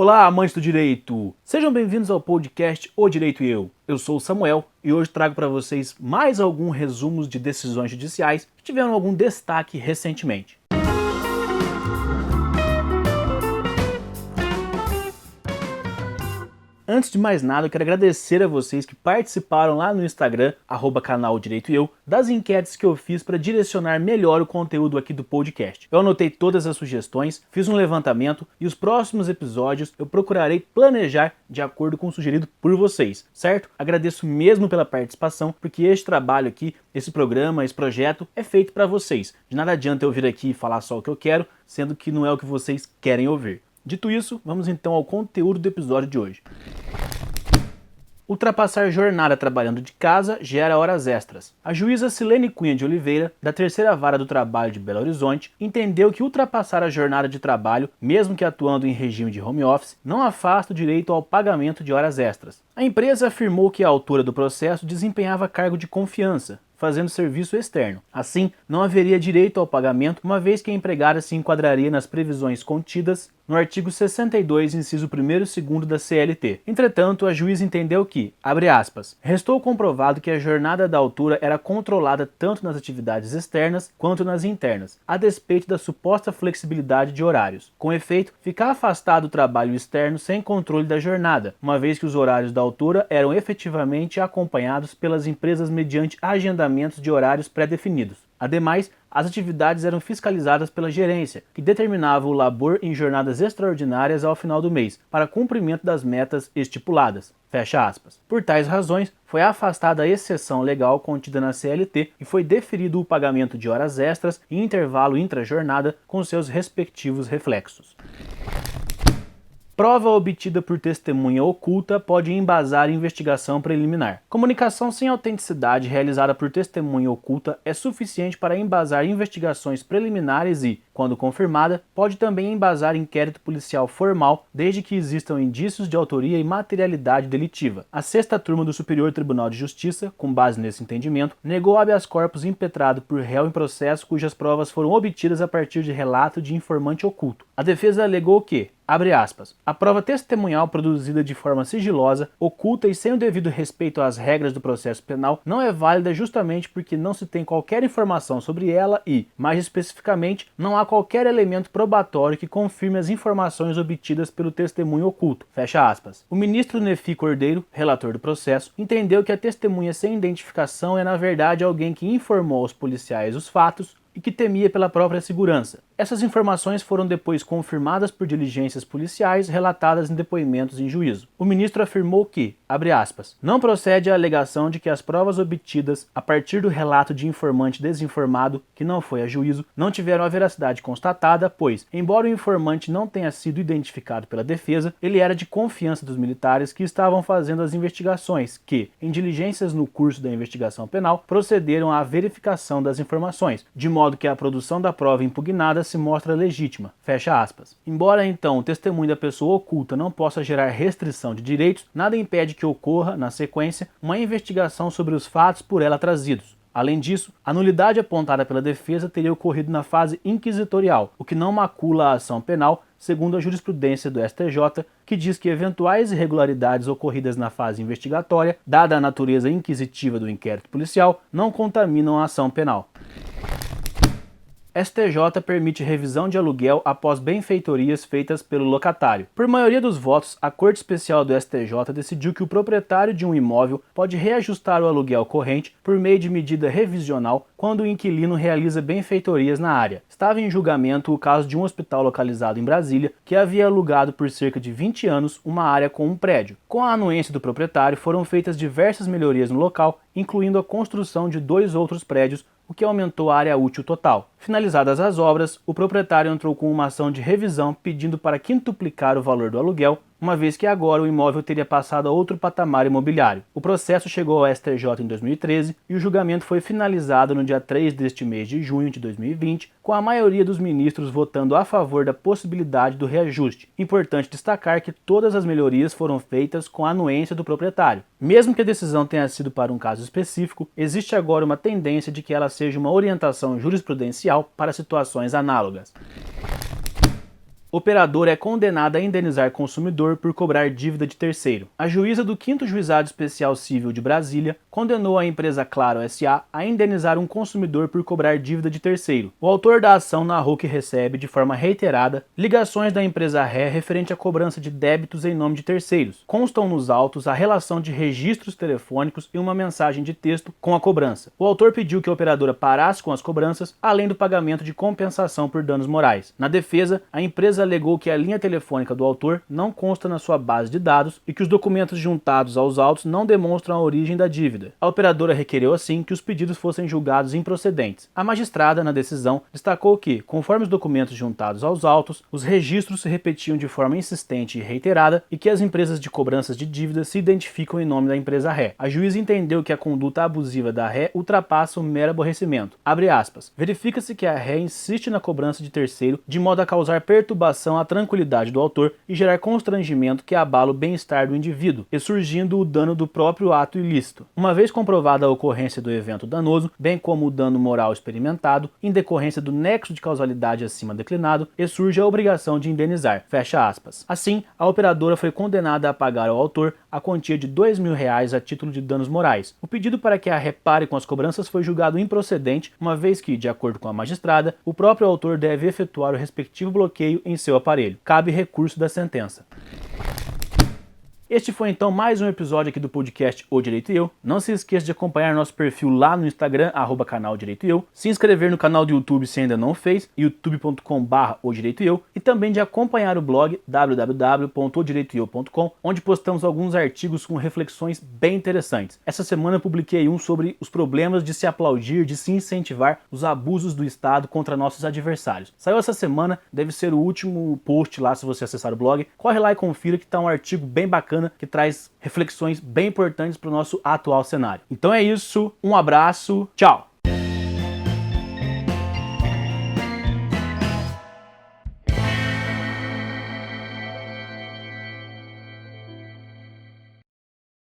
Olá, amantes do direito! Sejam bem-vindos ao podcast O Direito e Eu. Eu sou o Samuel e hoje trago para vocês mais alguns resumos de decisões judiciais que tiveram algum destaque recentemente. Antes de mais nada, eu quero agradecer a vocês que participaram lá no Instagram, @canal Direito e Eu, das enquetes que eu fiz para direcionar melhor o conteúdo aqui do podcast. Eu anotei todas as sugestões, fiz um levantamento e os próximos episódios eu procurarei planejar de acordo com o sugerido por vocês, certo? Agradeço mesmo pela participação, porque este trabalho aqui, esse programa, esse projeto é feito para vocês. De nada adianta eu vir aqui e falar só o que eu quero, sendo que não é o que vocês querem ouvir. Dito isso, vamos então ao conteúdo do episódio de hoje. Ultrapassar jornada trabalhando de casa gera horas extras. A juíza Silene Cunha de Oliveira, da Terceira Vara do Trabalho de Belo Horizonte, entendeu que ultrapassar a jornada de trabalho, mesmo que atuando em regime de home office, não afasta o direito ao pagamento de horas extras. A empresa afirmou que a autora do processo desempenhava cargo de confiança, fazendo serviço externo. Assim, não haveria direito ao pagamento, uma vez que a empregada se enquadraria nas previsões contidas no artigo 62, inciso 1º e 2º da CLT. Entretanto, a juíza entendeu que, abre aspas, restou comprovado que a jornada da autora era controlada tanto nas atividades externas quanto nas internas, a despeito da suposta flexibilidade de horários. Com efeito, ficar afastado do trabalho externo sem controle da jornada, uma vez que os horários da autora eram efetivamente acompanhados pelas empresas mediante agendamentos de horários pré-definidos. Ademais, as atividades eram fiscalizadas pela gerência, que determinava o labor em jornadas extraordinárias ao final do mês, para cumprimento das metas estipuladas. Fecha aspas. Por tais razões, foi afastada a exceção legal contida na CLT e foi deferido o pagamento de horas extras e intervalo intra-jornada com seus respectivos reflexos. Prova obtida por testemunha oculta pode embasar investigação preliminar. Comunicação sem autenticidade realizada por testemunha oculta é suficiente para embasar investigações preliminares e, quando confirmada, pode também embasar inquérito policial formal, desde que existam indícios de autoria e materialidade delitiva. A 6ª Turma do Superior Tribunal de Justiça, com base nesse entendimento, negou habeas corpus impetrado por réu em processo cujas provas foram obtidas a partir de relato de informante oculto. A defesa alegou que, abre aspas, a prova testemunhal produzida de forma sigilosa, oculta e sem o devido respeito às regras do processo penal não é válida justamente porque não se tem qualquer informação sobre ela e, mais especificamente, não há qualquer elemento probatório que confirme as informações obtidas pelo testemunho oculto. Fecha aspas. O ministro Nefi Cordeiro, relator do processo, entendeu que a testemunha sem identificação é na verdade alguém que informou aos policiais os fatos e que temia pela própria segurança. Essas informações foram depois confirmadas por diligências policiais relatadas em depoimentos em juízo. O ministro afirmou que, abre aspas, não procede a alegação de que as provas obtidas a partir do relato de informante desinformado, que não foi a juízo, não tiveram a veracidade constatada, pois, embora o informante não tenha sido identificado pela defesa, ele era de confiança dos militares que estavam fazendo as investigações, que, em diligências no curso da investigação penal, procederam à verificação das informações, de modo que a produção da prova impugnada se mostra legítima. Fecha aspas. Embora então o testemunho da pessoa oculta não possa gerar restrição de direitos, nada impede que ocorra, na sequência, uma investigação sobre os fatos por ela trazidos. Além disso, a nulidade apontada pela defesa teria ocorrido na fase inquisitorial, o que não macula a ação penal, segundo a jurisprudência do STJ, que diz que eventuais irregularidades ocorridas na fase investigatória, dada a natureza inquisitiva do inquérito policial, não contaminam a ação penal. STJ permite revisão de aluguel após benfeitorias feitas pelo locatário. Por maioria dos votos, a Corte Especial do STJ decidiu que o proprietário de um imóvel pode reajustar o aluguel corrente por meio de medida revisional quando o inquilino realiza benfeitorias na área. Estava em julgamento o caso de um hospital localizado em Brasília que havia alugado por cerca de 20 anos uma área com um prédio. Com a anuência do proprietário, foram feitas diversas melhorias no local, incluindo a construção de 2 outros prédios, o que aumentou a área útil total. Finalizadas as obras, o proprietário entrou com uma ação de revisão pedindo para quintuplicar o valor do aluguel, uma vez que agora o imóvel teria passado a outro patamar imobiliário. O processo chegou ao STJ em 2013 e o julgamento foi finalizado no dia 3 deste mês de junho de 2020, com a maioria dos ministros votando a favor da possibilidade do reajuste. Importante destacar que todas as melhorias foram feitas com a anuência do proprietário. Mesmo que a decisão tenha sido para um caso específico, existe agora uma tendência de que ela seja uma orientação jurisprudencial para situações análogas. Operadora é condenada a indenizar consumidor por cobrar dívida de terceiro. A juíza do 5º Juizado Especial Civil de Brasília condenou a empresa Claro S.A. a indenizar um consumidor por cobrar dívida de terceiro. O autor da ação narrou que recebe, de forma reiterada, ligações da empresa ré referente à cobrança de débitos em nome de terceiros. Constam nos autos a relação de registros telefônicos e uma mensagem de texto com a cobrança. O autor pediu que a operadora parasse com as cobranças, além do pagamento de compensação por danos morais. Na defesa, a empresa alegou que a linha telefônica do autor não consta na sua base de dados e que os documentos juntados aos autos não demonstram a origem da dívida. A operadora requereu assim que os pedidos fossem julgados improcedentes. A magistrada, na decisão, destacou que, conforme os documentos juntados aos autos, os registros se repetiam de forma insistente e reiterada e que as empresas de cobranças de dívidas se identificam em nome da empresa ré. A juíza entendeu que a conduta abusiva da ré ultrapassa o mero aborrecimento. Abre aspas. Verifica-se que a ré insiste na cobrança de terceiro de modo a causar perturbação à tranquilidade do autor e gerar constrangimento que abala o bem-estar do indivíduo, e surgindo o dano do próprio ato ilícito. Uma vez comprovada a ocorrência do evento danoso, bem como o dano moral experimentado, em decorrência do nexo de causalidade acima declinado, e surge a obrigação de indenizar. Fecha aspas. Assim, a operadora foi condenada a pagar ao autor a quantia de R$2.000 a título de danos morais. O pedido para que a repare com as cobranças foi julgado improcedente, uma vez que, de acordo com a magistrada, o próprio autor deve efetuar o respectivo bloqueio em seu aparelho. Cabe recurso da sentença. Este foi então mais um episódio aqui do podcast O Direito e Eu. Não se esqueça de acompanhar nosso perfil lá no Instagram, @canal Direito e Eu, se inscrever no canal do YouTube se ainda não fez, youtube.com/O Direito e Eu, e também de acompanhar o blog www.odireitoeu.com, onde postamos alguns artigos com reflexões bem interessantes. Essa semana eu publiquei um sobre os problemas de se aplaudir, de se incentivar os abusos do Estado contra nossos adversários. Saiu essa semana, deve ser o último post lá se você acessar o blog. Corre lá e confira que está um artigo bem bacana que traz reflexões bem importantes para o nosso atual cenário. Então é isso, um abraço, tchau!